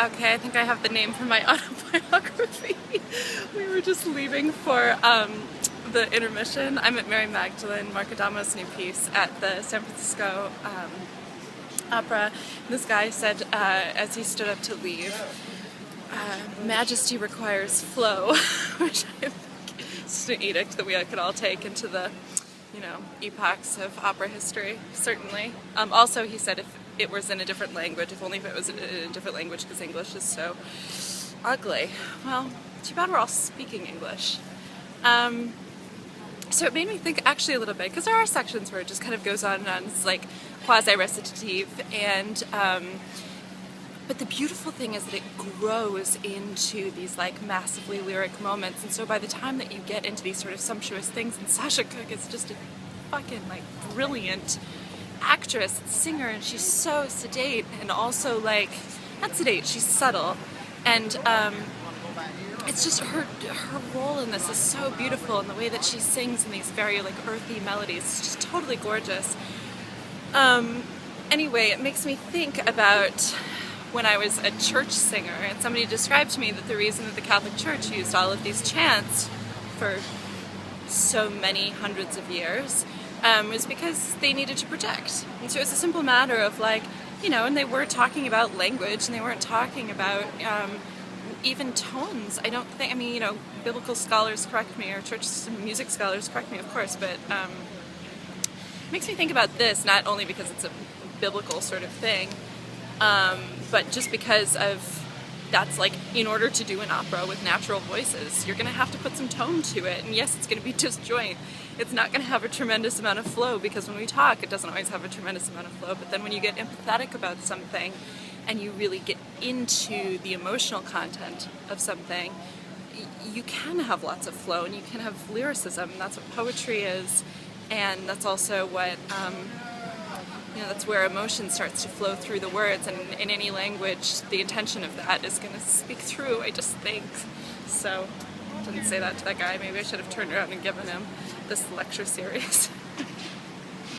Okay, I think I have the name for my autobiography. We were just leaving for the intermission. I'm at Mary Magdalene Markadamo's new piece at the San Francisco Opera. And this guy said, as he stood up to leave, majesty requires flow, which I think is an edict that we could all take into the, epochs of opera history, certainly. Also, he said if it was in a different language, if only if it was in a different language, because English is so ugly. Well, too bad we're all speaking English. So it made me think actually a little bit, because there are sections where it just kind of goes on and on. It's like quasi-recitative, and but the beautiful thing is that it grows into these like massively lyric moments, and so by the time that you get into these sort of sumptuous things, and Sasha Cooke is just a fucking like brilliant actress, singer, and she's so sedate and also like, not sedate, she's subtle, and it's just her role in this is so beautiful, and the way that she sings in these very like earthy melodies is just totally gorgeous. Anyway, it makes me think about when I was a church singer, and somebody described to me that the reason that the Catholic Church used all of these chants for so many hundreds of years was because they needed to protect. And so it's a simple matter of like, and they were talking about language, and they weren't talking about even tones. I don't think, biblical scholars correct me, or church music scholars correct me, of course, but it makes me think about this, not only because it's a biblical sort of thing, but just because of that's like, in order to do an opera with natural voices, you're going to have to put some tone to it. And yes, it's going to be disjoint. It's not going to have a tremendous amount of flow, because when we talk, it doesn't always have a tremendous amount of flow. But then when you get empathetic about something and you really get into the emotional content of something, you can have lots of flow, and you can have lyricism. That's what poetry is. And that's also what, that's where emotion starts to flow through the words, and in any language, the intention of that is going to speak through, I just think. So, I didn't say that to that guy. Maybe I should have turned around and given him this lecture series.